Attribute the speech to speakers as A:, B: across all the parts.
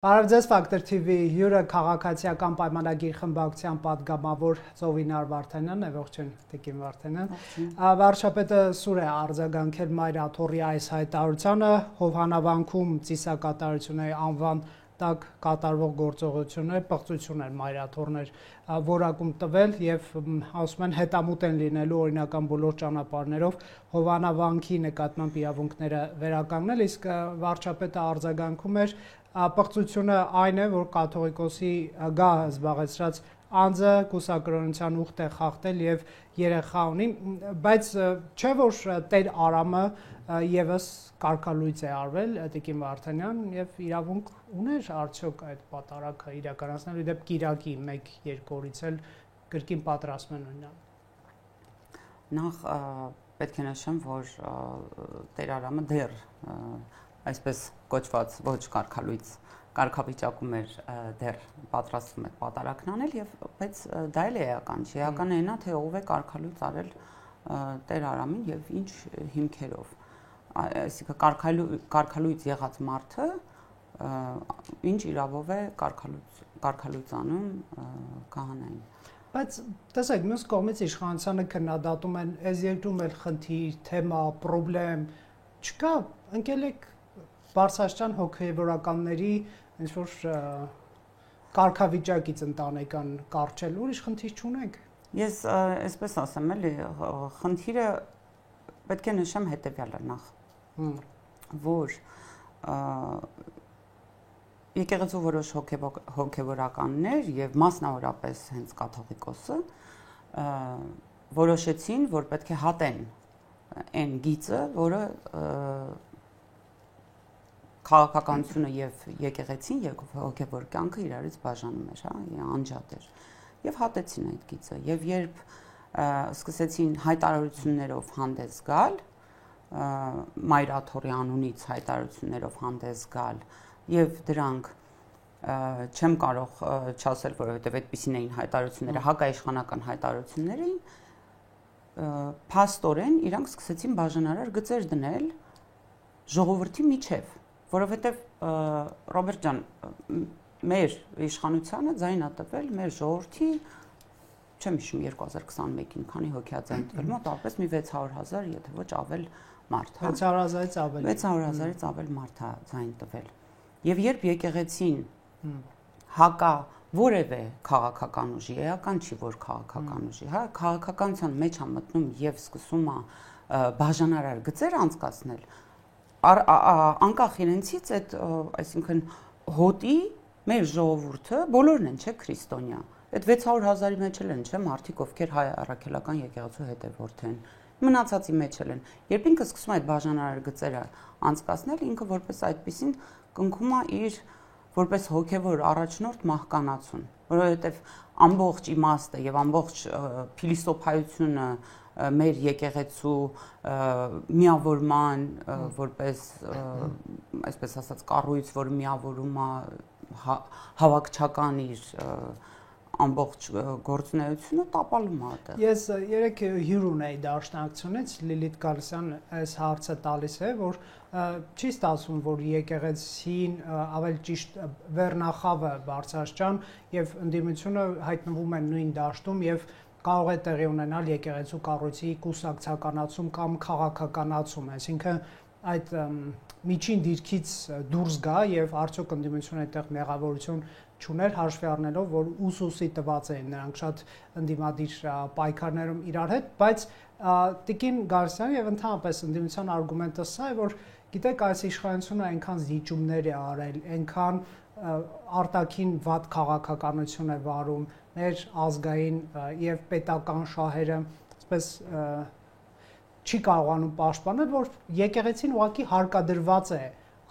A: Բարև Ֆակտոր TV հյուրը քաղաքացիական պայմանագիր խմբակցության պատգամավոր Ծովինար Վարդանյանն է, ողջույն Տիկին Վարդանյան։ Վարչապետը սուր է արձագանքել Մայր Աթոռի այս հայտարարությանը, Հովհանավանքում ծիսակատարությունների անվան տակ կատարվող գործողություններ պղծություն են Մայր Աթոռներ որակում տվել եւ ասում են հետամուտ են լինելու օրինական բոլոր ճանապարհներով Հովհանավանքի նկատմամբ իրավունքները վերականգնել, իսկ վարչապետը արձագանքում էր պղծությունը այն է, որ կաթողիկոսի գահը զբաղեցրած անձը կուսակրոնության ուխտ է խախտել եւ երեխա ունի, բայց չէ որ Տեր Արամը եւս կարգալույծ է արվել Տիկին Վարդանյան եւ իրավունք ուներ արդյոք այդ պատարագը իրականացնել իդեպ Կիրակի 1-2 օրից էլ կրկին պատրաստում են ունենալ։
B: Նախ պետք է նշեմ, որ Տեր Արամը դեռ այսպես կոչված ոչ կարգալույծ կարգավիճակում էր դեռ պատրաստվում էր պատարագն անել եւ բայց դա էլ է էական, չի էականը այնա թե ով է կարգալույծ արել Տեր Արամին եւ ինչ հիմքերով, այսինքն կարգալույծ եղած մարդը ինչ իրավով է կարգալույծ անում քահանային։
A: Բայց տեսեք, մյուս կողմից իշխանությանը քննադատում են, այս երկրում էլ խնդիր, թեմա, խնդրեմ չկա, ընկելեք Բարսաշճան հոգեվորականների ինչ-որ կարգավիճակից ընտանեկան կարճել, ուրիշ խնդիր չունենք։
B: Ես այսպես ասեմ, էլի, խնդիրը պետք է նշեմ հետևյալը նախ, որ եկեղեցու որոշ հոգեվորականներ եւ մասնավորապես հենց կաթողիկոսը որոշեցին, որ պետք է հատեն այն գիծը, որը քաղաքականությունը եւ եկեղեցին եւ հոգեվոր կյանքը իրարից բաժանում էր, անջատ էր։ Եվ հատեցին այդ գիծը։ Եվ երբ սկսեցին հայտարարություններով հանդես գալ, Մայր Աթոռի անունից հայտարարություններով հանդես գալ, եւ դրանք չեմ կարող չասել, որովհետեւ այդպիսին էին հայտարարությունները, հակաիշխանական հայտարարություններ էին, փաստորեն իրանք սկսեցին բաժանարար գծեր դնել ժողովրդի միջև, որովհետեւ Ռոբերտ ջան, մեր իշխանությանը ձայն ա տվել մեր ժողովրդի, չեմ հիշում 2021-ին քանի հոգի ա ձայն տվել, մոտավորապես մի 600,000, եթե ոչ ավել մարդ,
A: 600,000-ից ավել։
B: 600,000-ից ավել մարդ ա ձայն տվել։ Եվ երբ եկեղեցին հակա որևէ քաղաքական ուժի, էական չի որ քաղաքական ուժի, հա, քաղաքականության մեջ ա մտնում եւ սկսում ա բաժանարար գծեր անցկացնել, անկախ իրենցից այդ, այսինքն հոտի մեր ժողովուրդը բոլորն են, չէ, քրիստոնյա։ Այդ 600,000-ի մեջ էլ են, չէ, մարդիկ, ովքեր հայ առաքելական եկեղեցու հետևորդ են, մնացածի մեջ էլ են։ Երբ ինքը սկսում է այդ բաժանարար գծերը անցկացնել, ինքը որպես այդպեսին կնքում է իր որպես հոգևոր առաջնորդ մահկանացուն, որովհետև ամբողջ իմաստը եւ ամբողջ փիլիսոփայությունը մեր եկեղեցու միավորման որպես այսպես ասած կառույց, որը միավորում է հավաքչական իր ամբողջ գործունեությունը տապալում է այդտեղ։
A: Ես երեք հյուր ունեի դաշնակցությունից Լիլիթ Գալստյան այս հարցը տալիս է, որ չի ստացվում, որ եկեղեցին ավելի ճիշտ վերնախավը Բարսաշճան եւ ընդդիմությունը հայտնվում են նույն դաշտում եւ կարող է տեղի ունենալ եկեղեցու կառույցի կուսակցականացում կամ քաղաքականացում, այսինքն այդ միջին դիրքից դուրս գա եւ արդյոք ընդդիմությունը այդտեղ մեղավորություն չուներ հաշվի առնելով, որ ուսուսի տված էին նրանք շատ ընդդիմադիր պայքարներում իրար հետ, բայց Տիկին Գալստյանը եւ ընդհանրապես ընդդիմության արգումենտը սա է, որ գիտեք, այս իշխանությունը այնքան զիջումներ է արել, այնքան արտաքին վատ քաղաքականություն է վարում, մեր ազգային եւ պետական շահերը, այսպես չի կարողանում պաշտպանել, որ եկեղեցին ուղղակի հարկադրված է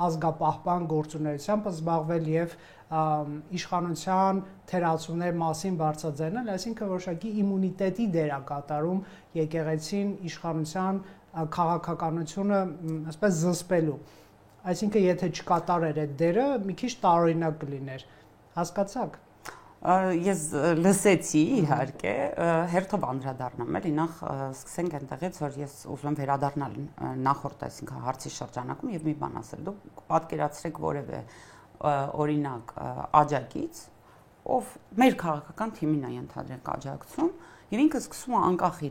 A: ազգապահպան գործունեությամբ զբաղվել եւ իշխանության թերացումների մասին բարձրաձայնել, այսինքն որոշակի իմունիտետի դեր է կատարում եկեղեցին իշխանության քաղաքականությունը այսպես զսպելու։ Այսինքն եթե չկատարեր այդ դերը, մի քիչ տարօրինակ կլիներ։ Հասկացաք։
B: Ես լսեցի իհարկե, հերթով անդրադառնամ, էլի նախ սկսենք այնտեղից, որ ես ուզում եմ վերադառնալ նախորդ, այսինքն հարցի շրջանակում եւ մի բան ասել։ Դուք պատկերացրեք որևէ օրինակ աջակից, ով մեր քաղաքական թիմին է ընդհանրենք աջակցում, եւ ինքը սկսում է անկախ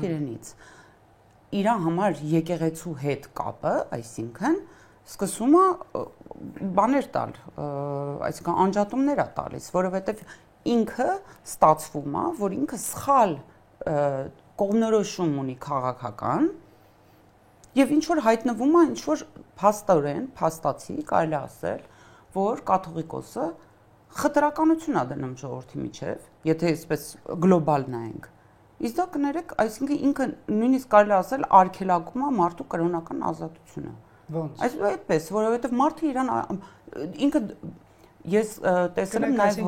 B: իրենից իր համար եկեղեցու հետ կապը, այսինքն սկսում է բաներ տալ, այսինքն անջատումներ է տալիս, որովհետեւ ինքը ստացվում է, որ ինքը սխալ կողմնորոշում ունի քաղաքական եւ ինչ որ հայտնվում է, ինչ որ փաստացի կարելի ասել, որ կաթողիկոսը խտրականություն է դնում ժողովրդի միջև, եթե այսպես գլոբալ նայենք։ Իսկ դա կներեք, այսինքն ինքը նույնիսկ կարելի ասել արգելակում է մարդու կրոնական ազատությունը։
A: Ոնց։
B: Այդպես, որովհետև մարդը իրան ինքը ես տեսել եմ նաև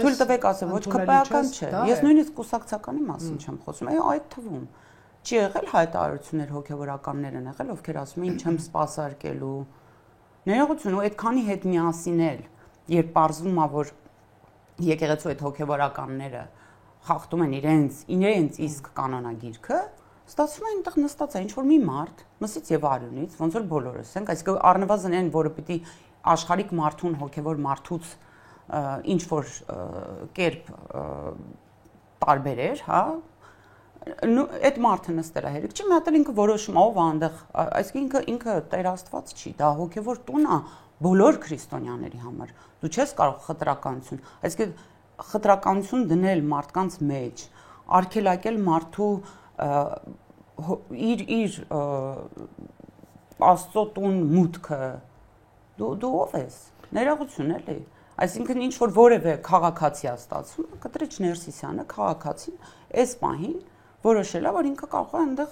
B: թույլ տվեք ասեմ, ոչ քպայական չէ։ Ես նույնիսկ կուսակցականի մասին չեմ խոսում, այդ թվում չի եղել հայտարարություններ հոգևորականներ են եղել, ովքեր ասում են չեմ սպասարկելու։ Ներողություն, ու այդքանի հետ միասին էլ, երբ պարզվում է, որ եկեղեցու այդ հոգևորականները խախտում են իրենց իսկ կանոնագիրքը, ստացվում է այնտեղ նստած է ինչ-որ մի մարդ, մսից եւ արյունից, ոնց որ բոլորս ենք, այսինքն առնվազն այն, որը պիտի աշխարհիկ մարդուն հոգևոր մարդուց ինչ-որ կերպ տարբերեր, հա, այդ մարդը նստել է հերիք չի, մի հատ էլ ինքը որոշում ով է այնտեղ, այսինքն ինքը Տեր Աստված չի, դա հոգևոր տուն է բոլոր քրիստոնյաների համար։ Դու չես կարող խտրականություն, այսինքն խտրականություն դնել մարդկանց մեջ, արգելակել մարդու իր Աստծո տուն մուտքը, դու ով ես, ներողություն էլի, այսինքն ինչ որ որևէ քաղաքացի է ստացվում, Կտրիչ Ներսիսյանը քաղաքացին այս պահին որոշել է, որ ինքը կարող է այնտեղ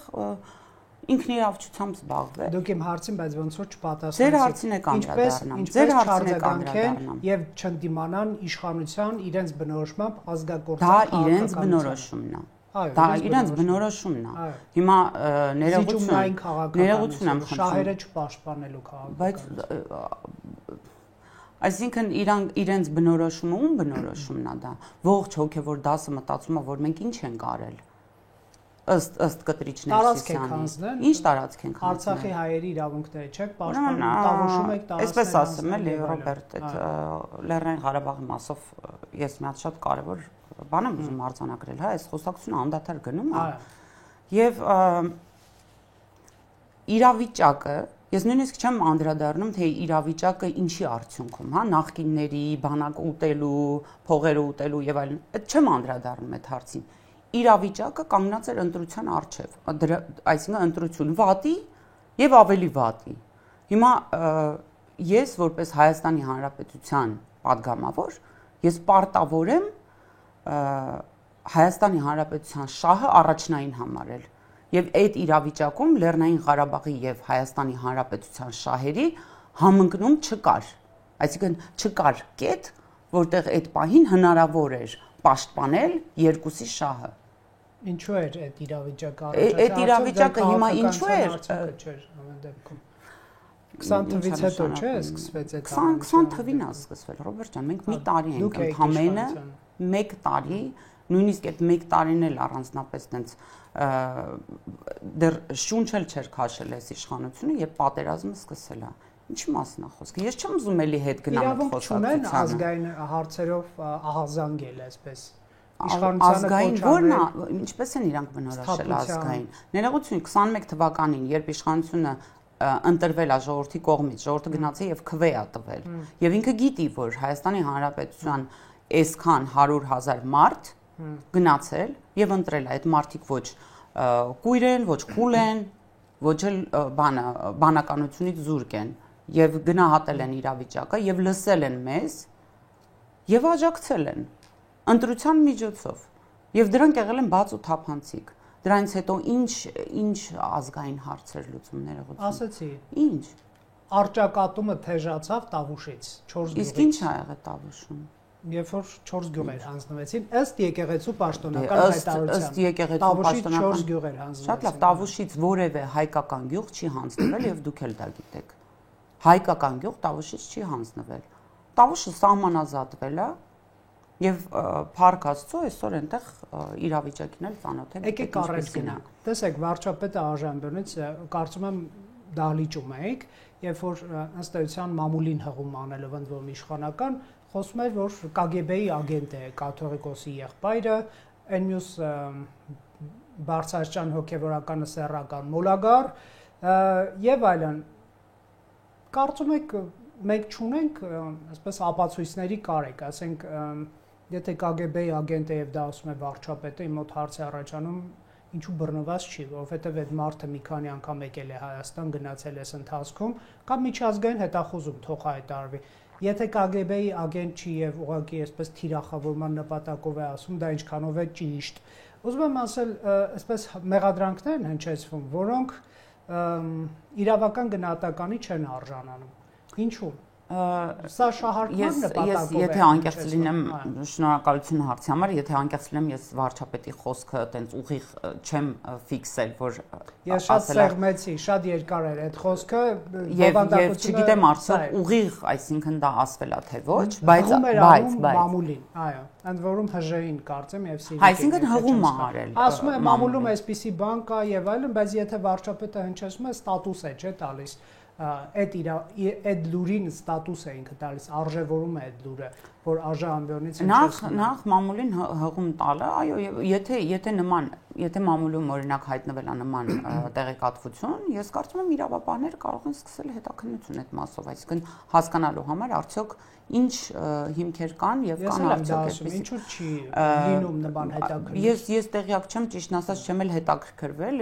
B: ինքնիրավչությամբ զբաղվել։
A: Դուք իմ հարցին, բայց ոնց որ չպատասխանեցիք։
B: Ձեր հարցին եք անդրադառնամ։ Ձեր հարցին եք անդրադառնամ։
A: Եվ չընդդիմանան իշխանության իրենց բնորոշմամբ ազգակործան։
B: Դա իրենց բնորոշումն է։ Դա իրենց բնորոշումն է։ Հիմա ներողություն եմ խնդրում։
A: Շահերը չպաշտպանելու քաղաքական։
B: Բայց այսինքն իրենց բնորոշումը ում բնորոշումն է դա։ Ողջ հոգևոր դասը մտածում է, որ մենք ինչ ենք արել։ Ըստ Կտրիչ Ներսիսյանի։ Ինչ տարածք ենք հանձնել։
A: Արցախի հայերի իրավունքները չեք պաշտպանում, տավուշում եք տարածքներ։
B: Այսպես ասեմ էլի Ռոբերտ, այդ Լեռնային Ղարաբաղի մասով ես մի հատ շատ կարևոր բան եմ ուզում արձանագրել, հա, այս խոսակցությունը անդադար գնում է։ Եվ իրավիճակը, ես նույնիսկ չեմ անդրադառնում, թե իրավիճակը ինչի արդյունքում, հա, նախկինների բանակ ուտելու, փողերը ուտելու եւ այլն, այդ չեմ անդրադառնում այդ հարցին։ Իրավիճակը կանգնած էր ընտրության առջև, այսինքն ընտրություն վատի եւ ավելի վատի։ Հիմա ես որպես Հայաստանի Հանրապետության падգամավոր, ես պարտավոր եմ Հայաստանի Հանրապետության շահը առաջնային համարել եւ այդ իրավիճակում Լեռնային Ղարաբաղի եւ Հայաստանի Հանրապետության շահերի համընկնում չկար, այսինքն չկար կետ, որտեղ այդ պահին հնարավոր էր պաշտպանել երկուսի շահը։
A: Ինչու էր այդ իրավիճակը
B: Այդ իրավիճակը հիմա ինչու էր
A: ամեն դեպքում 20 թվից հետո չէ սկսվեց այդ
B: 20 թվին է սկսվել Ռոբերտ ջան, մենք մի տարի ենք ընդհանրապես 1 տարի, նույնիսկ այդ 1 տարին էլ առանձնապես տենց դեռ շունչ էլ չէր քաշել այս իշխանությունը, երբ պատերազմը սկսել է։ Ինչի մասն է խոսքը։ Ես չեմ ուզում էլի հետ գնալ խոսակցությանը։
A: Ազգային հարցերով ահազանգել այսպես։
B: Ազգային ո՞րն է, ինչպես են իրանք բնորոշել ազգային։ Ներողություն, 21 թվականին, երբ իշխանությունը ընտրվել է ժողովրդի կողմից, ժողովուրդը գնացել եւ քվե է տվել։ Եվ ինքը գիտի, որ Հայաստանի Հանրապետության այսքան 100,000 մարդ գնացել եւ ընտրել է, այդ մարդիկ ոչ կույր են, ոչ խուլ են, ոչ էլ բանականությունից զուրկ են եւ գնահատել են իրավիճակը եւ լսել են մեզ եւ աջակցել են ընտրության միջոցով եւ դրանք եղել են բաց ու թափանցիկ։ Դրանից հետո ինչ ազգային հարցեր լուծում ներողություն։
A: Ասացի։
B: Ինչ։
A: Արճակատումը թեժացավ Տավուշից 4 գյուղից։
B: Իսկ ինչ ա եղել Տավուշում։
A: Երբ որ 4 գյուղեր հանձնվեցին, ըստ եկեղեցու պաշտոնական հայտարարության։
B: Ըստ եկեղեցու պաշտոնական
A: 4 գյուղեր հանձնվեցին։
B: Շատ լավ, Տավուշից որևէ հայկական գյուղ չի հանձնվել եւ դուք էլ դա գիտեք։ Հայկական գյուղ Տավուշից չի հանձնվել։ Տավուշը սահմանազատվել է եւ Փառք Աստծո այսօր այնտեղ իրավիճակին էլ ծանոթ են։
A: Եկեք առանց գնանք։ Տեսեք, վարչապետը Աժամբյոնից կարծում եմ դահլիճում էինք, երբ որ ըստ էության մամուլին հղում անելով ընդ որում իշխանական, խոսում էր, որ KGB-ի ագենտ է կաթողիկոսի եղբայրը, այն մյուս բարձրաստիճան հոգևորականը սեռական մոլագար եւ այլն։ Կարծում եք մենք չունենք այսպես ապացույցների կարեք, ասենք եթե KGB-ի ագենտ է եւ դա ասում է վարչապետը, իմ մոտ հարց է առաջանում ինչու բռնված չի, որովհետեւ այդ մարդը մի քանի անգամ եկել է Հայաստան, գնացել է ընթացքում, կամ միջազգային հետախուզում թող հայտարարվի։ Եթե KGB-ի ագենտ չի եւ ուղղակի այսպես թիրախավորման նպատակով է ասում, դա ինչքանով է ճիշտ։ Ուզում եմ ասել, այսպես մեղադրանքներ են հնչեցվում, որոնք իրավական գնահատականի չեն արժանանում։ Ինչու՞։ Սա շահարկման նպատակով է։
B: Եթե անկեղծ լինեմ, շնորհակալություն հարցի համար, եթե անկեղծ լինեմ, ես վարչապետի խոսքը այտենց ուղիղ չեմ ֆիքսել, որ
A: ես շատ սեղմեցի, շատ երկար էր այդ խոսքը,
B: եւ չգիտեմ արդյոք ուղիղ, այսինքն դա ասվել է թե ոչ, բայց
A: մամուլին, այո, ընդ որում ՀԺ-ին կարծեմ եւ սիրիկ։
B: Այսինքն հղում է արել։
A: Ասում է մամուլում այսպիսի բան կա եւ այլն, բայց եթե վարչապետը հնչեցնում է, ստատուս է, չէ՞ տալիս։ Այդ լուրին ստատուս է ինքը տալիս, արժևորում է այդ լուրը, որ արժե ամբիոնից
B: նախ մամուլին հղում տալը, այո, եթե մամուլում օրինակ հայտնվել է նման տեղեկատվություն, ես կարծում եմ իրավապահները կարող են սկսել հետաքննություն այդ մասով, այսինքն հասկանալու համար արդյոք ինչ հիմքեր կան եւ կան արդյոք
A: այդպես։ Ինչու՞ չի լինում նման հետաքննություն։
B: Ես տեղյակ չեմ, ճիշտն ասած չեմ էլ հետաքրքրվել,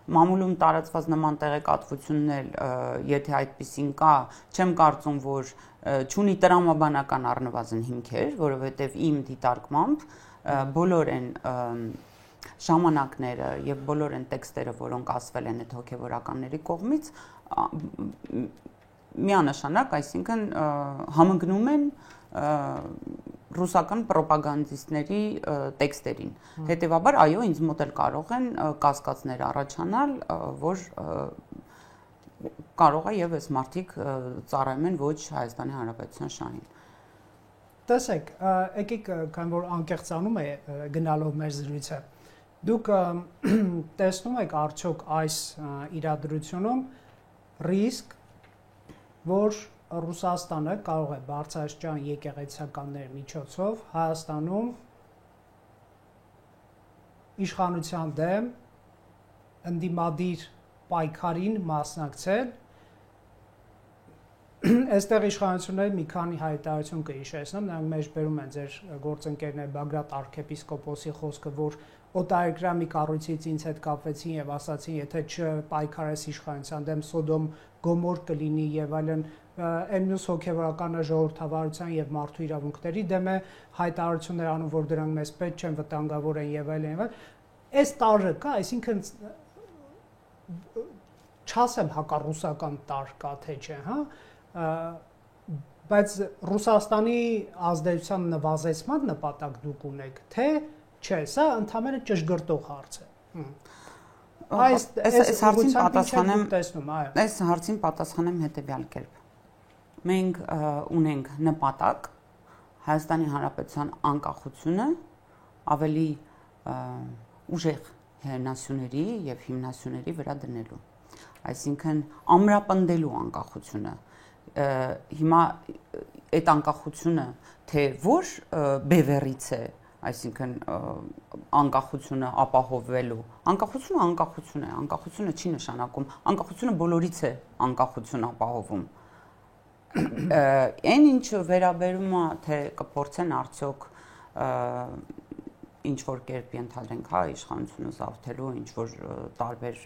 B: մամուլում տարածված նման տեղեկատվություններ, եթե այդպեսին կա, չեմ կարծում, որ չունի տրամաբանական առնվազն հիմքեր, որովհետև իմ դիտարկմամբ բոլոր են ժամանակները եւ բոլոր են տեքստերը, որոնք ասվել են այդ հոգեվորականների կողմից, միանշանակ, այսինքն համընկնում են ռուսական պրոպագանդիստների տեքստերին։ Հետևաբար, այո, ինձ մոտ էլ կարող են կասկածներ առաջանալ, որ կարող է եւ այս մարդիկ ծառայում են ոչ Հայաստանի Հանրապետության շահին։
A: Տեսեք, եկեք, քանի որ անկեղծանում է գնալով մեր զրույցը, դուք տեսնում եք արդյոք այս իրադրությունում ռիսկ, որ Ռուսաստանը կարող է բարձրաստիճան եկեղեցիականների միջոցով Հայաստանում իշխանության դեմ ընդդիմադիր պայքարին մասնակցել։ Այստեղ իշխանությունները մի քանի հայտարարություն կհիշեցնեմ, նրանք մեջբերում են ձեր գործընկերներ Բագրատ arczepiskopos-ի խոսքը, որ օտարերկրյա մի կառույցից ինձ հետ կապվեցին եւ ասացին, եթե չպայքարես իշխանության դեմ Սոդոմ Գոմոր կլինի եւ այլն, այն մյուս հոգեվորականը ժողովրդավարության եւ մարդու իրավունքների դեմ է հայտարարություններ անում, որ դրանք մեզ պետք չեն, վտանգավոր են եւ այլն եւ այլն։ Այս տարը կա, այսինքն չասեմ հակառուսական տար կա թե չէ, հա, բայց Ռուսաստանի ազդեցության նվազեցման նպատակ դուք ունեք, թե չէ, սա ընդհանրապես ճշգրտող հարց է։
B: Այս հարցին պատասխանեմ հետևյալ կերպ։ Մենք ունենք նպատակ Հայաստանի Հանրապետության անկախությունը ավելի ուժեղ հերնասյուների եւ հիմնասյուների վրա դնելու, այսինքն ամրապնդելու անկախությունը։ Հիմա այդ անկախությունը թե որ բևեռից է, այսինքն անկախությունը ապահովելու, անկախությունը է, անկախությունը չի նշանակում, անկախությունը բոլորից է անկախություն ապահովում։ Այն ինչ վերաբերում է, թե կփորձեն արդյոք ինչ որ կերպ ենթադրենք, հա, իշխանությունը զավթելու ինչ որ տարբեր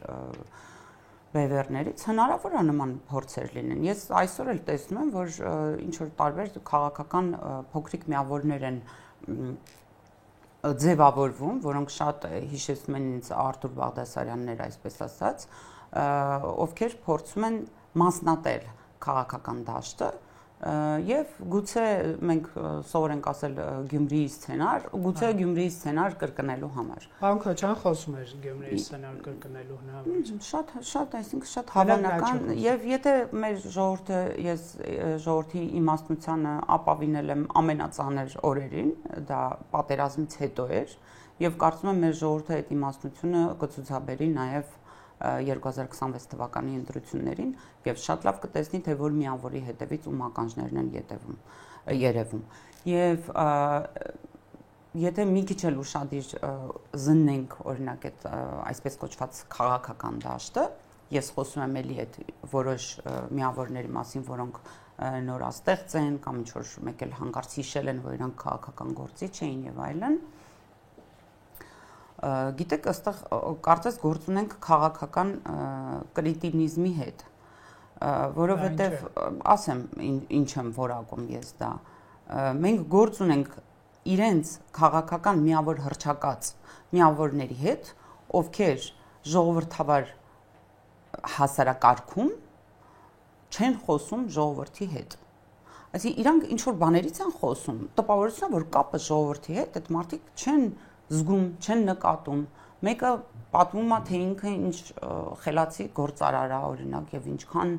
B: բևեռներից հնարավոր է նման փորձեր լինեն։ Ես այսօր էլ տեսնում եմ, որ ինչ որ տարբեր քաղաքական փոքրիկ միավորներ են ձևավորվում, որոնք շատ հիշեցնում են ինձ Արթուր Բաղդասարյաններ, այսպես ասած, ովքեր փորձում են մասնատել քաղաքական դաշտը եւ գուցե մենք սովոր ենք ասել Գյումրիի սցենար, գուցե Գյումրիի սցենար կրկնելու համար։
A: Պարոն Քոչարյան խոսում էր Գյումրիի սցենար կրկնելու համար։
B: Շատ, այսինքն շատ հավանական եւ եթե մեր ժողովուրդը ես ժողովրդի իմաստնությանը ապավինել եմ ամենածանր օրերին, դա պատերազմից հետո էր եւ կարծում եմ մեր ժողովուրդը այդ իմաստնությունը կցուցաբերի նաեւ 2026 թվականի ընտրություններին եւ շատ լավ կտեսնի թե որ միավորի հետևից ում ականջներն են երևում եւ եթե մի քիչ էլ ուշադիր զննենք օրինակ այդ այսպես կոչված քաղաքական դաշտը ես խոսում եմ էլի այդ որոշ միավորների մասին որոնք նորաստեղծ են կամ ինչ որ մեկ էլ հանկարծ հիշել են որ իրանք քաղաքական գործիչ էին եւ այլն գիտեք այստեղ կարծես գործ ունենք քաղաքական կրիտինիզմի հետ որովհետեւ ասեմ ինչ եմ որակում ես դա մենք գործ ունենք իրենց քաղաքական միավոր հռչակած միավորների հետ ովքեր ժողովրդավար հասարակարգում չեն խոսում ժողովրդի հետ այսինքն իրանք ինչ որ բաներից են խոսում տպավորությունն որ կապը ժողովրդի հետ այդ մարդիկ չեն զգում չեն նկատում մեկը պատմում է թե ինքը ինչ խելացի գործարար է օրինակ եւ ինչքան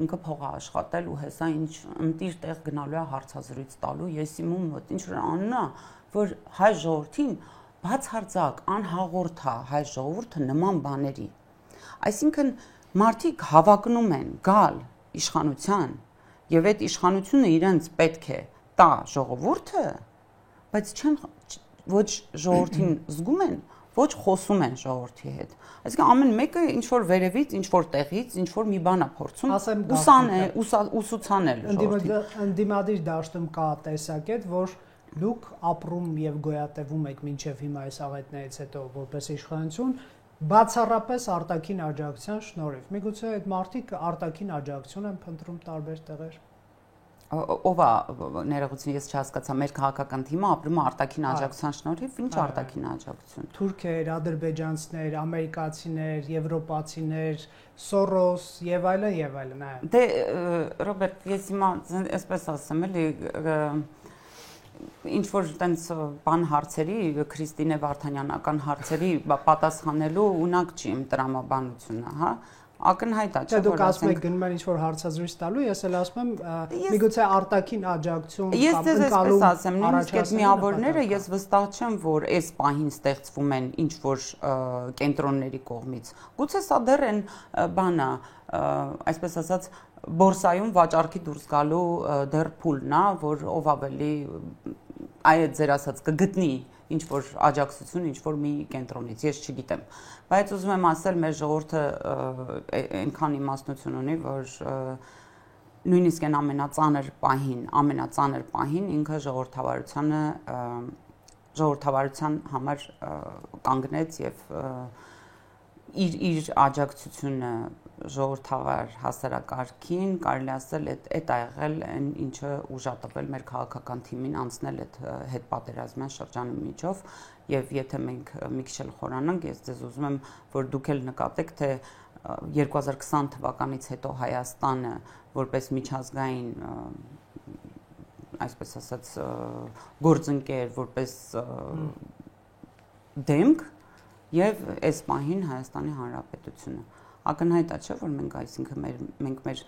B: ինքը փող է աշխատել ու հեսա ինչ ընտիր տեղ գնալու է հարցազրույց տալու ես իմ մոտ ինչ որ անունա որ հայ ժողովրդին բացարձակ անհաղորդ է հայ ժողովուրդը նման բաների այսինքն մարդիկ հավակնում են գալ իշխանության եւ այդ իշխանությունը իրենց պետք է տա ժողովուրդը բայց չեն ոչ ժողովրդին զգում են, ոչ խոսում են ժողովրդի հետ։ Այսինքն ամեն մեկը ինչ որ վերևից, ինչ որ տեղից, ինչ որ մի բան է փորձում ուսուցանել ժողովրդին։
A: Ընդդիմադիր դաշտում կա տեսակետ, որ դուք ապրում եւ գոյատևում եք մինչեւ հիմա այս աղետներից հետո որպես իշխանություն, բացառապես արտաքին աջակցության շնորհիվ։ Միգուցե այդ մարդիկ արտաքին աջակցություն են փնտրում տարբեր տեղեր։
B: Ով է ներողություն ես չհասկացա մեր քաղաքական թիմը ապրում է արտաքին աջակցության շնորհիվ ինչ արտաքին աջակցություն
A: թուրքեր, ադրբեջանցիներ, ամերիկացիներ, եվրոպացիներ, Սորոս եւ այլն
B: դե Ռոբերտ ես հիմա այսպես ասեմ էլի ինչ որ տենց բան հարցերի Քրիստինե Վարդանյանական հարցերի պատասխանելու ունակ չի իմ տրամաբանությունը հա ակնհայտ է չէ՞
A: դուք ասում եք գնում են ինչ որ հարցազրույց տալու ես էլ ասում եմ միգուցե արտաքին աջակցություն
B: կամ ընկալում ես ասեմ նույնիսկ այդ միավորները ես վստահ չեմ որ այս պահին ստեղծվում են ինչ որ կենտրոնների կողմից գուցե սա դեռ են բանը այսպես ասած բորսայում վաճառքի դուրս գալու դեռ փուլն է որ ով ավելի այդ ձեր ասած կգտնի ինչ որ աջակցություն ինչ որ մի կենտրոնից ես չգիտեմ բայց ուզում եմ ասել մեր ժողովուրդը այնքան իմաստնություն ունի որ նույնիսկ այն ամենածանր պահին ինքը ժողովրդավարության համար կանգնեց եւ իր աջակցությունը ժողովրդավար հասարակարգին կարելի ասել այդ ա եղել այն ինչը ուժատվել մեր քաղաքական թիմին անցնել այդ հետպատերազմյան շրջանի միջով եւ եթե մենք մի քիչ էլ խորանանք ես ձեզ ուզում եմ որ դուք էլ նկատեք թե 2020 թվականից հետո Հայաստանը որպես միջազգային այսպես ասած գործընկեր որպես դեմք եւ այս պահին Հայաստանի Հանրապետությունը ակնհայտ է չէ որ մենք այսինքն մենք մեր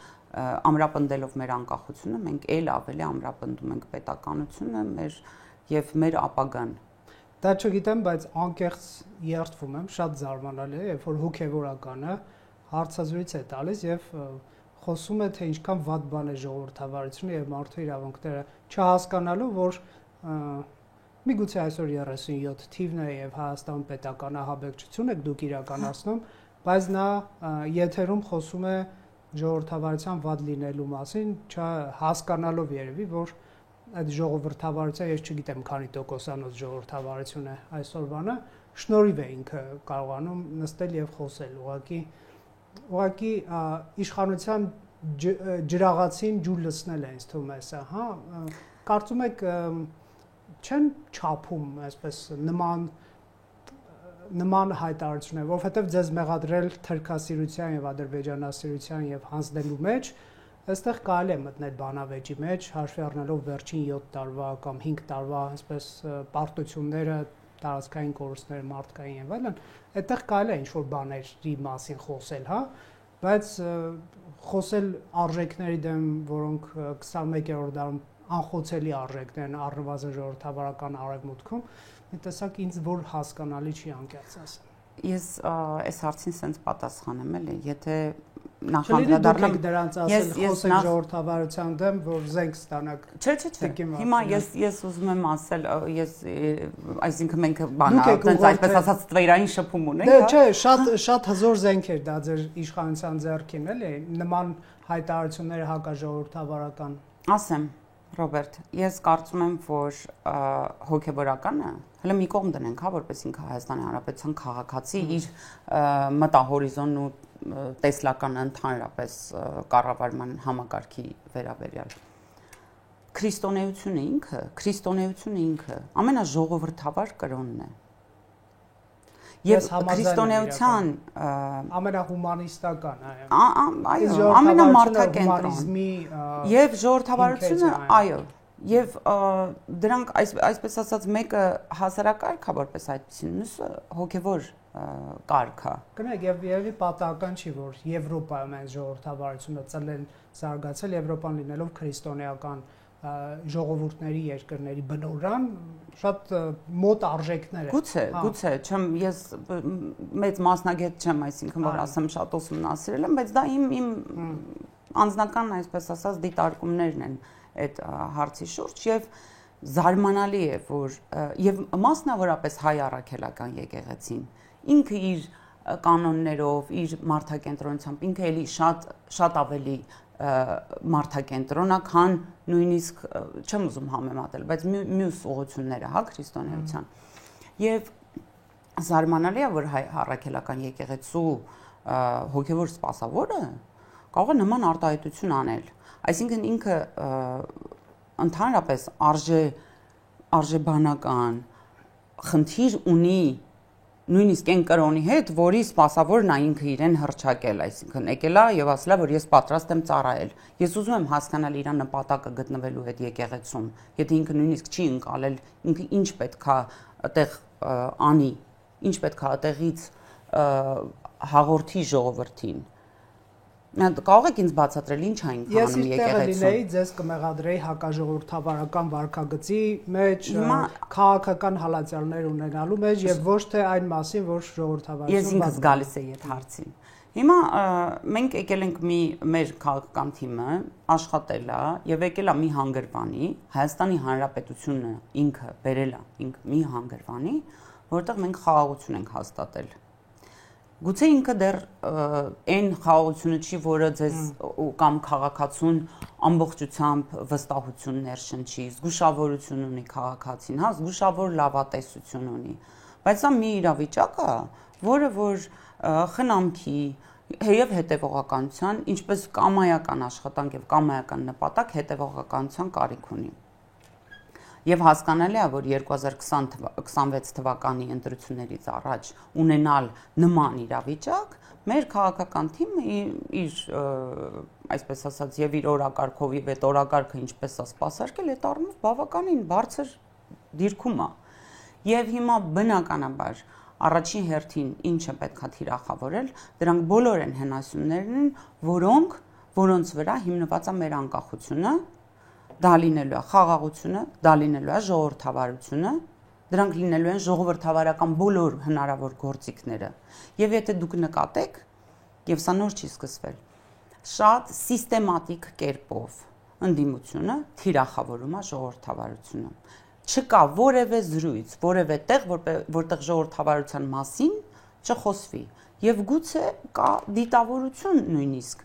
B: ամրապնդելով մեր անկախությունը մենք ել ավելի ամրապնդում ենք պետականությունը եւ մեր ապագան
A: դա չգիտեմ բայց անկեղծ երթվում եմ շատ զարմանալի է երբ որ հոգեվորականը հարցազրույց է տալիս եւ խոսում է թե ինչքան վատ բան է ժողովրդավարությունը եւ մարդու իրավունքները չհասկանալու որ միգուցե այսօր 37 թիվն է եւ Հայաստան պետական ահաբեկչություն եք դուք իրականացնում բայց նա եթերում խոսում է ժողովրդավարության վատ լինելու մասին, չհասկանալով երևի, որ այդ ժողովրդավարության ես չգիտեմ քանի տոկոսանոց ժողովրդավարություն է այսօրվանը, շնորհիվ է ինքը կարողանում նստել եւ խոսել, ուղղակի իշխանության ջրաղացին ջուր լցնել է ինձ թվում է սա, հա, կարծում եք չեն չափում այսպես նման հայտարարություններ, որովհետև ձեզ մեղադրել թրքասիրության եւ ադրբեջանասիրության եւ հանձնելու մեջ, այստեղ կարելի է մտնել բանավեճի մեջ, հաշվի առնելով վերջին 7 տարվա կամ 5 տարվա այսպես պարտությունները, տարածքային կորուստները, մարդկային եւ այլն, այդտեղ կարելի է ինչ-որ բաների մասին խոսել, հա, բայց խոսել արժեքների դեմ, որոնք 21-րդ դարում անխոցելի արժեքներ են առնվազն ժողովրդավարական արևմուտքում, մի տեսակ ինձ որ հասկանալի չի անկեղծ ասեմ։
B: ես այս հարցին sense պատասխանեմ էլի, եթե նախ
A: անդրադառնամ դրանց ասել խոսեք ժողովրդավարության դեմ, որ զենք ստանաք։
B: Չէ։ Հիմա ես ուզում եմ ասել, այսինքն մենք այդպես ասած ծվերային շփում ունենք,
A: հա։ Չէ, շատ հզոր զենք էր դա ձեր իշխանության ձեռքին, էլի, նման հայտարարությունները հակաժողովրդավարական։
B: Ասեմ, Ռոբերտ, ես կարծում եմ, որ հոգեվորականը հələ մի կողմ դնենք, հա, որպես ինքը Հայաստանի Հանրապետության քաղաքացի իր մտահորիզոնն ու տեսլականը ընդհանրապես կառավարման համակարգի վերաբերյալ։ Քրիստոնեությունը ինքը ամենաժողովրդավար կրոնն է։ Եվ քրիստոնեության
A: ամենահումանիստական,
B: այո, ամենամարդակենտրոն եւ ժողովրդավարությունը, այո, եւ դրանք այսպես ասած մեկը հասարակարգ է որպես այդպեսին, մյուսը հոգեվոր կարգ է։
A: Գնանք եւ երևի պատահական չի, որ Եվրոպայում այն ժողովրդավարությունը ծլել, զարգացել, Եվրոպան լինելով քրիստոնեական ժողովուրդների երկրների բնորան շատ մոտ արժեքներ
B: են։ Գուցե, չեմ ես մեծ մասնագետ չեմ, այսինքն որ ասեմ շատ ուսումնասիրել եմ, բայց դա իմ անձնական, այսպես ասած, դիտարկումներն են այդ հարցի շուրջ եւ զարմանալի է, որ եւ մասնավորապես հայ առաքելական եկեղեցին ինքը իր կանոններով, իր մարդակենտրոնությամբ ինքը էլի շատ ավելի մարդակենտրոնա, քան նույնիսկ չեմ ուզում համեմատել, բայց մյուս ուղղությունները, հա, քրիստոնեության։ Եվ զարմանալի է, որ հայ առաքելական եկեղեցու հոգևոր սպասավորը կարող է նման արտահայտություն անել։ Այսինքն ինքը ընդհանրապես արժեբանական խնդիր ունի նույնիսկ այն կրոնի հետ, որի սպասավորն է ինքը իրեն հռչակել, այսինքն եկել է եւ ասել է, որ ես պատրաստ եմ ծառայել։ Ես ուզում եմ հասկանալ իր նպատակը գտնվելու հետ եկեղեցում, եթե ինքը նույնիսկ չի ընկալել, ինքը ինչ պետք է այդտեղ անի, ինչ պետք է այդտեղից հաղորդի ժողովրդին։ Կարող եք ինձ բացատրել ինչ այն անում եկեղեցում։
A: Ես իստեղ լինեի, ձեզ կմեղադրեի հակաժողովրդավարական վարքագծի մեջ, քաղաքական հալածյալներ ունենալու մեջ եւ ոչ թե այն մասին, որ ժողովրդավարություն։
B: Ես ինքս գալիս եի այդ հարցին։ Հիմա մենք եկել ենք մեր քաղաքական թիմը աշխատել է եւ եկել է մի հանգրվանի, Հայաստանի Հանրապետությունը ինքը բերել է մի հանգրվանի, որտեղ մենք խաղաղություն ենք հաստատել։ Գուցե ինքը դեռ այն խաղաղությունը չի, որը ձեզ կամ քաղաքացուն ամբողջությամբ վստահություն ներշնչի, զգուշավորություն ունի քաղաքացին, հա, զգուշավոր լավատեսություն ունի, բայց դա մի իրավիճակ է, որը որ խնամքի եւ հետեւողականության, ինչպես կամայական աշխատանք եւ կամայական նպատակ հետեւողականության կարիք ունի։ Եվ հասկանալի է, որ 2026 թվականի ընտրություններից առաջ ունենալ նման իրավիճակ, մեր քաղաքական թիմը իր այսպես ասած եւ իր օրակարգով եւ այդ օրակարգը ինչպես է սպասարկել, այդ առումով բավականին բարձր դիրքում է։ Եվ հիմա բնականաբար առաջին հերթին ինչը պետքա թիրախավորել, դրանք բոլոր են հենասյուններն են, որոնց վրա հիմնված է մեր անկախությունը, դա լինելու է խաղաղությունը, դա լինելու է ժողովրդավարությունը, դրանք լինելու են ժողովրդավարական բոլոր հնարավոր գործիքները։ Եվ եթե դուք նկատեք, եւ սա նոր չի սկսվել, շատ սիստեմատիկ կերպով ընդդիմությունը թիրախավորում է ժողովրդավարությունը։ Չկա որևէ զրույց, որևէ տեղ, որտեղ ժողովրդավարության մասին չխոսվի, եւ գուցե կա դիտավորություն նույնիսկ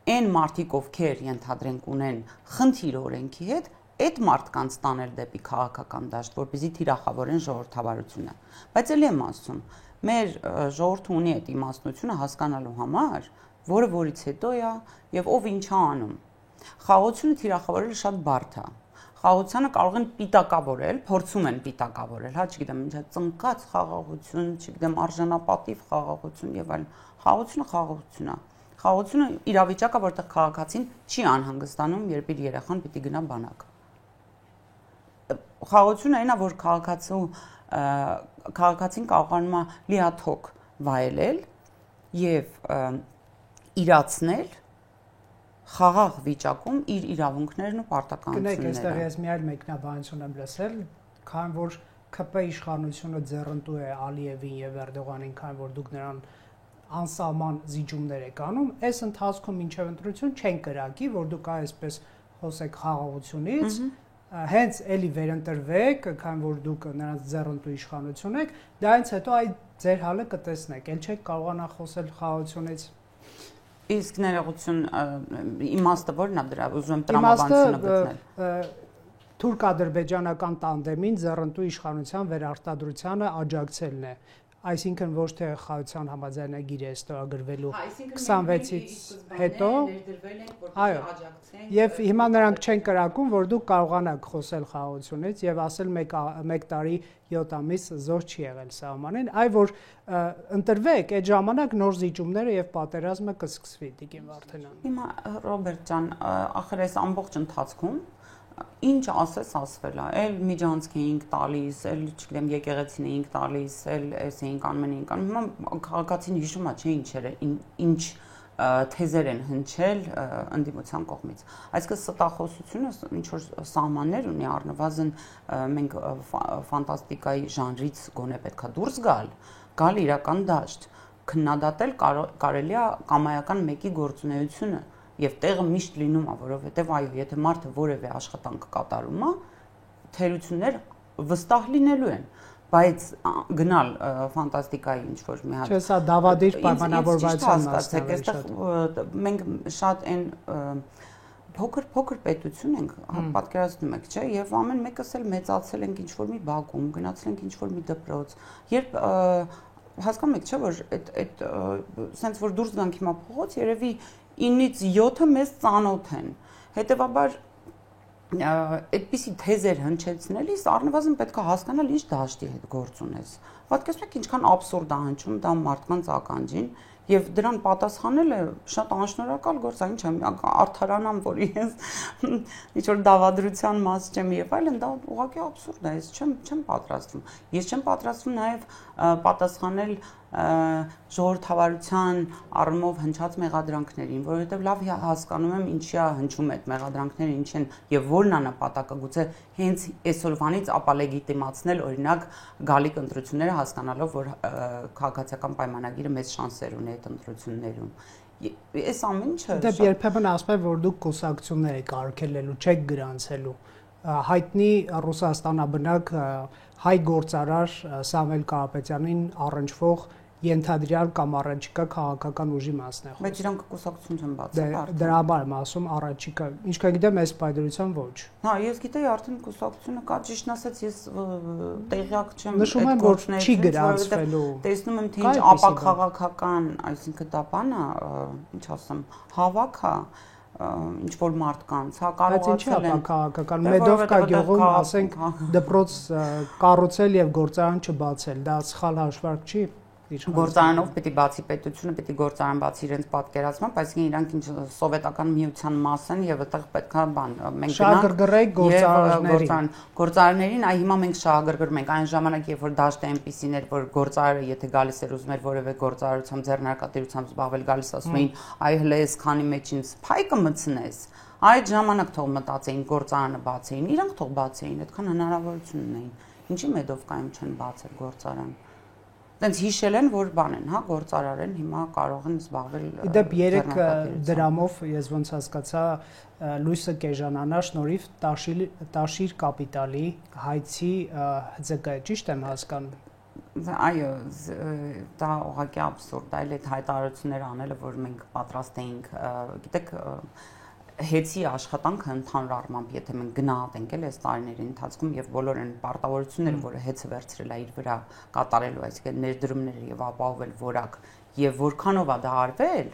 B: այն մարդիկ, ովքեր ենթադրենք ունեն խնդիր օրենքի հետ, այդ մարդկանց տանել դեպի քաղաքական դաշտ, որպեսզի թիրախավորեն ժողովրդավարությունը։ Բայց ելի եմ ասում, մեր ժողովուրդը ունի այդ իմաստնությունը հասկանալու համար, որը որից հետո է եւ ով ինչ է անում։ Խաղաղությունը թիրախավորելը շատ բարդ է։ Խաղաղությունը կարող են պիտակավորել, փորձում են պիտակավորել, հա, չգիտեմ, ինչա ծնկած խաղաղություն, չգիտեմ, արժանապատիվ խաղաղություն եւ այլն։ Խաղաղությունը խաղաղություն է։ Խաղաղությունը իրավիճակը, որտեղ քաղաքացին չի անհանգստանում, երբ իր երեխան պիտի գնա բանակ։ Խաղաղությունը այնա, որ քաղաքացին կարողանում է լիաթոք վայելել եւ իրացնել խաղաղ վիճակում իր իրավունքներն ու պարտականությունները։
A: Գնանք, այստեղ ես մի այլ մեկնաբանություն եմ լսել, քան որ ԿՊ իշխանությունը ձեռնտու է Ալիևին եւ Էրդողանին, քանի որ դուք նրան անսահման զիջումներ եք անում, այս ընթացքում մինչև ընտրություն չեն կրակի, որ դուք այսպես խոսեք խաղաղությունից, հենց էլի վերընտրվեք, քանի որ դուք նրանց ձեռնտու իշխանություն եք, դրանից հետո այդ ձեր հալը կտեսնեք, ել չեք կարողանա խոսել խաղաղությունից։
B: Իսկ ներողություն իմաստը ո՞րն է դրա, ուզում եմ տրամաբանությունը գտնել։
A: Թուրք-ադրբեջանական տանդեմին ձեռնտու իշխանության վերարտադրությանը աջակցելն է, այսինքն ոչ թե խաղաղության համաձայնագիր է ստորագրվելու 26-ից հետո, այո, եւ հիմա նրանք չեն կրակում, որ դուք կարողանաք խոսել խաղաղությունից եւ ասել 1 տարի 7 ամիս զոր չի եղել սահմանին, այ որ ընտրվեք, այդ ժամանակ նոր զիջումները եւ պատերազմը կսկսվի, Տիկին Վարդանյան։
B: Հիմա Ռոբերտ ջան, ախր այս ամբողջ ընթացքում ինչ ասես ասվել է, էլ միջանցք էինք տալիս, էլ չգիտեմ եկեղեցին էինք տալիս, էլ էս էինք անում, հիմա քաղաքացին հիշում է, չէ, ինչ թեզեր են հնչել ընդդիմության կողմից։ Այսինքն ստախոսությունը ինչ որ սահմաններ ունի, առնվազն մենք ֆանտաստիկայի ժանրից գոնե պետքա դուրս գալ իրական դաշտ, քննադատել կարելի է կամայական մեկի գործունեությունը եւ տեղը միշտ լինում է, որովհետեւ այո, եթե մարդը որևէ աշխատանք կատարում է, թերություններ վստահ լինելու են, բայց գնալ ֆանտաստիկայի ինչ որ մի հատ։
A: Չէ, սա դավադիր պայմանավորվածության
B: մասն է, այստեղ մենք շատ այն փոքր պետություն ենք, պատկերացնում եք, չէ, եւ ամեն մեկս էլ մեծացել ենք ինչ որ մի բակում, գնացել ենք ինչ որ մի դպրոց, երբ հասկանում եք, չէ, որ այդ sense որ դուրս գանք հիմա փողոց, երևի 9-ից 7-ը մեզ ծանոթ են։ Հետևաբար այդպիսի թեզեր հնչեցնելիս առնվազն պետք է հասկանալ ինչ դաշտի հետ գործ ունես։ Պատկերացնում եք ինչքան աբսուրդ է հնչում դա մարդկանց ականջին եւ դրան պատասխանելը շատ անշնորհակալ գործ է, ինչ եմ արդարանամ, որ ես ինչ որ դավադրության մաս չեմ եւ այլն, դա ուղղակի աբսուրդ է, ես չեմ պատրաստվում։ Ես չեմ պատրաստվում նաեւ պատասխանել ժողովրդավարության առումով հնչած մեղադրանքներին, որովհետև լավ հասկանում եմ ինչի է հնչում այդ մեղադրանքները, ինչ են եւ որն է նպատակը, գուցե հենց այսօրվանից ապալեգիտիմացնել օրինակ գալիք ընտրությունները, հասկանալով, որ քաղաքացիական պայմանագիրը մեծ շանսեր ունի այդ ընտրություններում։ Այս ամեն ինչը
A: դե երբեմն ասում են, որ դուք կուսակցություններ եք արգելելու, չեք գրանցելու։ Հայտնի Ռուսաստանաբնակ հայ գործարար Սամվել Կարապետյանին առնչվող ենթադրյալ կամ առաջիկա քաղաքական ուժի մասն է խոսում։
B: Բայց իրանք կուսակցություն չեն բացել։
A: Դրա համար եմ ասում առաջիկա։ Ինչքան գիտեմ, այս պայմանությամբ ոչ։
B: Հա, ես գիտեի արդեն կուսակցությունը կա, ճիշտն ասած, ես տեղյակ չեմ
A: նշում եմ, որ չի գրանցվելու։
B: Տեսնում եմ, թե ինչ ապաքաղաքական, այսինքն դա բանը, ինչ ասեմ, հավաք է ինչ որ մարդկանց, հա կարողացել են
A: քաղաքական մեդովկա գյուղում ասենք դպրոց կառուցել եւ գործարան չբացել, դա սխալ հաշվարկ չի։
B: Գործարանով պիտի բացի պետությունը, պիտի գործարան բացի իրենց պատկերացմամբ, այսինքն իրանք ինչ սովետական միության մաս են եւ այդտեղ պետքա բան մենք
A: շահագրգռենք գործարաններին։
B: Գործարաններին, այ հիմա մենք շահագրգռում ենք այն ժամանակ, երբ որ դաշտը այնպեսին էր, որ գործարարը եթե գալիս էր ուզում էր որևէ գործարարությամբ ձեռնարկատիրությամբ զբաղվել, գալիս ասում էին, այ հլե էս քանի մեջ ինձ փայկը մտցնես։ Այդ ժամանակ թող մտածեին գործարանը բացեին, իրանք թող բացեին, այդքան հնարավորություն ունեին։ Ինչի մեդովկայում չեն բացել գործարան։ Դենց հիշել են, որ բան են, հա, գործարար են, հիմա կարող են զբաղվել։
A: Իդեպ 3 դրամով ես ոնց հասկացա Լույսը Կեժանանա շնորհիվ Տաշիր կապիտալի հայցի ՀԾԿ, ճիշտ եմ հասկանում։
B: Այո, դա ուղղակի աբսուրդ է, այդ հայտարարությունները անելը, որ մենք պատրաստ էինք, գիտեք, հեծի աշխատանքը ընդհանուր առմամբ, եթե մենք գնահատենք այս տարիների ընթացքում եւ բոլոր այն պարտավորությունները, որը հեծը վերցրել է իր վրա կատարելու, այսինքն ներդրումները եւ ապահովել որակ եւ որքանով է դա արվել,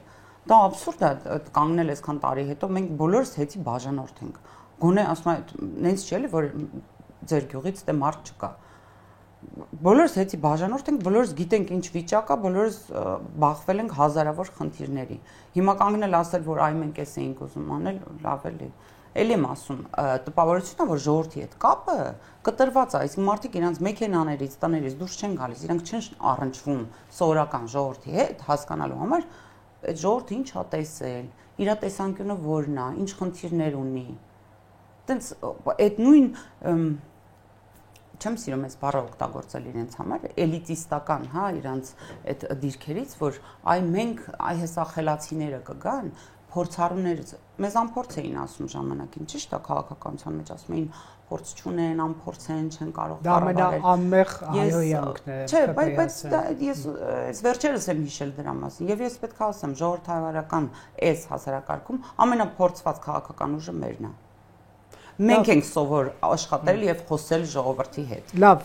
B: դա աբսուրդ է կանգնել այսքան տարի հետո մենք բոլորս հեծի բաժանորդ ենք։ Գոնե ասում եմ, նենց չէ՞ որ ձեր գյուղից դե մարդ չկա։ Բոլորս հեծի բաժանորդ ենք, բոլորս գիտենք ինչ վիճակ է, բոլորս բախվել ենք հազարավոր խնդիրների։ Հիմա կանգնել ասել, որ այ մենք էս էինք ուզում անել, լավ էլի։ Էլի եմ ասում, տպավորությունն է, որ ժողովրդի հետ կապը կտրված է, իսկ մարդիկ իրանց մեքենաներից, տներից դուրս չեն գալիս, իրանք չեն առնչվում սովորական ժողովրդի հետ, հասկանալու համար, այդ ժողովրդը ինչ է տեսել, իր տեսանկյունը որն է, ինչ խնդիրներ ունի։ Տենց այդ նույն չեմ սիրում այս բառը օգտագործել իրենց համար, էլիտիստական, հա, իրանց այդ դիրքերից, որ այ մենք այ հեսա խելացիները կգան, փորձառուներից մեզ անփորձ էին ասում ժամանակին, ճիշտ է, քաղաքականության մեջ ասում էին փորձ չունեն, անփորձ են, չեն կարող
A: կառավարել։ Դա ամենամեղ հայոյանքն է։
B: Չէ, բայց ես այս վերջերս եմ հիշել դրա մասին, եւ ես պետք է ասեմ, ժողովրդավարական այս հասարակարգում ամենափորձված քաղաքական ուժը մերն է։ Մենք ենք սովոր աշխատել եւ խոսել ժողովրդի հետ։
A: Լավ,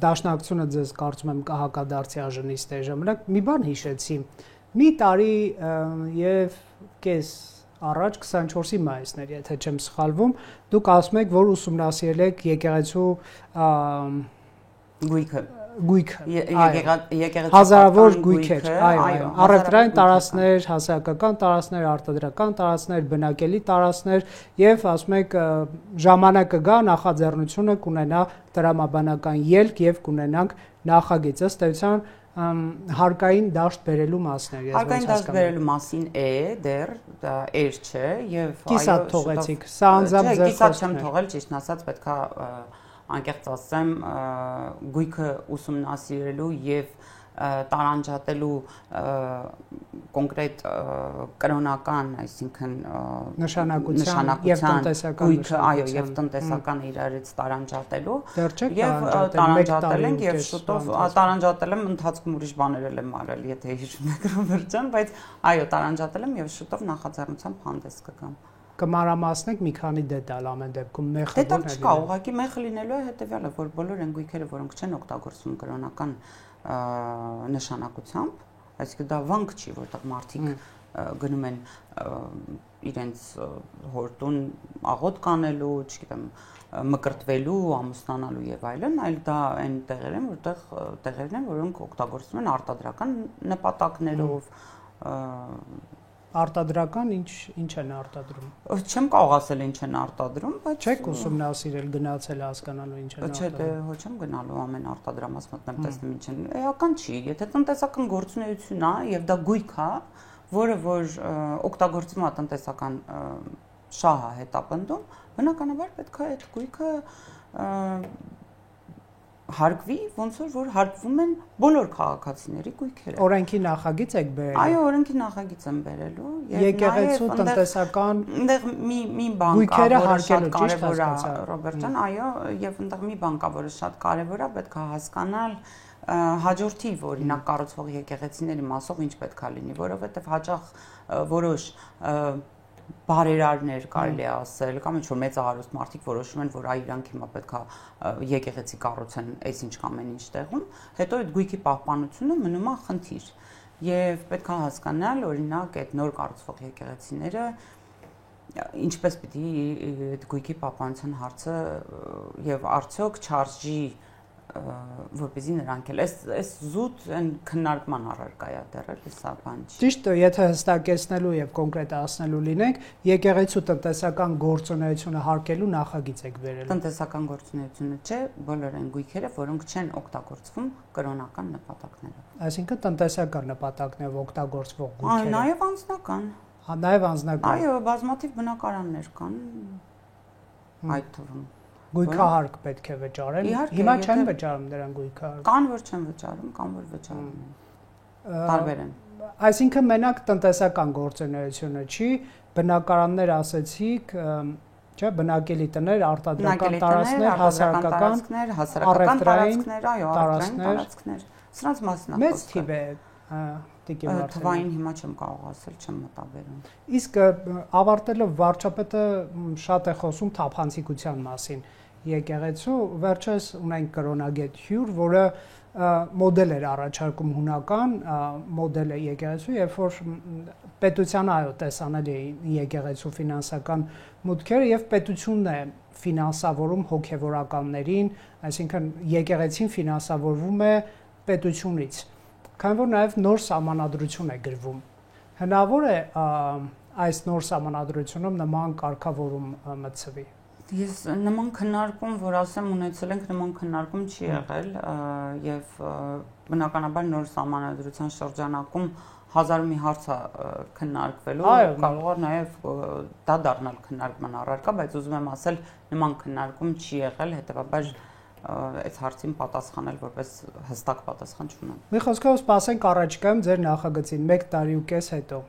A: դաշնակցությունը ձեզ կարծում եմ կհակադարձի աժնիստ է ժամանակ։ Մի բան հիշեցի։ Մի տարի եւ կես առաջ 24-ի մայիսներ, եթե չեմ սխալվում, դուք ասում եք, որ ուսումնասիրել եք եկեղեցու գույքը, հազարավոր գույքեր, այո, առևտրային տարածքներ, հասարակական տարածքներ, արտադրական տարածքներ, բնակելի տարածքներ եւ ասում եք ժամանակը գա նախաձեռնությունը կունենա տրամաբանական ելք եւ կունենանք նախագիծ, ըստ էության հարկային դաշտ բերելու մասն է,
B: հարկային դաշտ բերելու մասին է դեռ դա էր չէ եւ
A: կիսատ թողեցիք, սա անձամբ ձեր
B: կիսատ չեմ թողել, ճիշտն ասած պետքա անկեղծ ասեմ գույքը ուսումնասիրելու եւ տարանջատելու կոնկրետ կրոնական, այսինքն
A: նշանակության եւ տնտեսական
B: գույքը, այո, եւ տնտեսական իրարից տարանջատելու եւ տարանջատել ենք եւ շուտով տարանջատել եմ ընթացքում ուրիշ բաներ եմ արել, եթե հիշում եք Ռոբերտյան, բայց այո, տարանջատել եմ եւ շուտով նախաձեռնությամբ հանդես կգամ։
A: Կմանրամասնեք մի քանի դետալ ամեն դեպքում մեղը
B: դետալ չկա, ուղղակի մեղը լինելու է հետեւյալը, որ բոլոր այն գույքերը, որոնք չեն օգտագործվում կրոնական նշանակությամբ, այսինքն դա վանք չի, որտեղ մարդիկ գնում են իրենց հորտուն աղոտ կանելու, չգիտեմ, մկրտվելու, ամուսնանալու եւ այլն, այլ դա այն տեղեր են, որտեղ տեղերն են, որոնք օգտագործվում են արտադրական նպատակներով,
A: արտադրական ինչ են արտադրում։
B: Չեմ կարող ասել ինչ են արտադրում, բայց
A: չեք ուսումնասիրել, գնացել հասկանալու ինչ են
B: արտադրում։ Չէ, դե ոչ չեմ գնալու ամեն արտադրամաս մտնեմ տեսնեմ ինչ են։ Էական չի, եթե տնտեսական գործունեություն է եւ դա գույք է, որը որ օգտագործվում է տնտեսական շահը հետապնդում, բնականաբար պետք է այդ գույքը հարգվի, ոնց որ հարգվում են բոլոր քաղաքացիների գույքերը։
A: Օրենքի նախագիծ եք բերել։
B: Այո, օրենքի նախագիծ եմ բերելու եւ
A: եկեղեցու տնտեսական
B: այնտեղ մի բան
A: գույքերը հարգելու ճիշտ
B: հասկացա Ռոբերտ ջան, այո, եւ այնտեղ մի բան կա, որը շատ կարեւոր է, պետք է հասկանալ հաջորդի, օրինակ կառուցվող եկեղեցիների մասով ինչ պետք է լինի, որովհետեւ հաճախ որոշ բարերարներ կարելի է ասել կամ ինչ որ մեծահարուստ մարդիկ որոշում են, որ այ իրանք հիմա պետքա եկեղեցի կառուցեն այսինչ կամ այնինչ տեղում, հետո այդ գույքի պահպանությունը մնում է խնդիր։ Եվ պետքա հասկանալ, օրինակ, այդ նոր կառուցվող եկեղեցիները ինչպես պիտի այդ գույքի պահպանության հարցը եւ արդյոք չարժի որպեսզի նրանք էլ այս զուտ այն քննարկման առարկա է դեռ էլի սա բան չի։
A: Ճիշտ է, եթե հստակեցնելու եւ կոնկրետացնելու լինենք, եկեղեցու տնտեսական գործունեությունը հարկելու նախագիծ եք բերել։
B: Տնտեսական գործունեությունը չէ, բոլոր այն գույքերը, որոնք չեն օգտագործվում կրոնական նպատակներով։
A: Այսինքն տնտեսական նպատակներով օգտագործվող գույքերը։
B: Նաեւ անձնական։
A: Նաեւ անձնական։
B: Այո, բազմաթիվ բնակարաններ կան այդ թվում։
A: Գույքահարկ պետք է վճարել։ Հիմա չեն վճարում դրան գույքահարկ։
B: Կան որ չեն վճարում, կան որ վճարում են։ Տարբեր են։
A: Այսինքն մենակ տնտեսական գործունեությունը չի, բնակարաններ ասեցիք, չէ, բնակելի տներ, արտադրական տարածքներ,
B: հասարակական տարածքներ, այո, արտադրային տարածքներ։ Սրանց մասն է։
A: Մեծ թիվ է
B: թվային հիմա չեմ կարող ասել, չեմ մտաբերում։
A: Իսկ ավարտելով վարչապետը շատ է խոսում թափանցիկության մասին։ Եկեղեցու վերջերս ունենք կրոնագետ հյուր, որը մոդել էր առաջարկում հունական մոդել է եկեղեցու, երբ որ պետությանը այո տեսանել է եկեղեցու ֆինանսական մուտքերը եւ պետությունն է ֆինանսավորում հոգեվորականներին, այսինքն եկեղեցին ֆինանսավորվում է պետությունից։ Քանի որ նաև նոր սահմանադրություն է գրվում։ Հնարավոր է այս նոր սահմանադրությունում նման կարգավորում մտցվի։
B: Ես նման քննարկում, որ ասեմ, ունեցել ենք, նման քննարկում չի եղել եւ բնականաբար նոր սահմանադրության շրջանակում հազար մի հարց է քննարկվելու, կարող է նաև դա դառնալ քննարկման առարկա, բայց ուզում եմ ասել, նման քննարկում չի եղել, հետեւաբար այս հարցին պատասխանել որպես հստակ պատասխան չունեմ։
A: Մի խոսքով սպասենք առաջիկայում ձեր նախագծին 1 տարի ու կես հետո։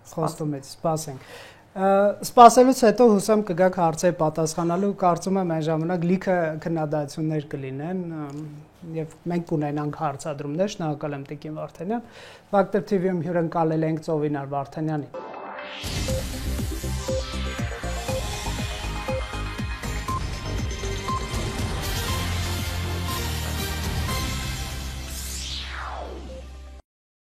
A: Խոստումից սպասենք։ Սպասելուց հետո հուսամ կգաք հարցեր պատասխանալու, կարծում եմ այն ժամանակ լիքը քննադատություններ կլինեն եւ մենք կունենանք հարցադրումներ։ Շնորհակալ եմ Տիկին Վարդանյան։ Factor TV-ում հյուրընկալել ենք Ծովինար Վարդանյանին։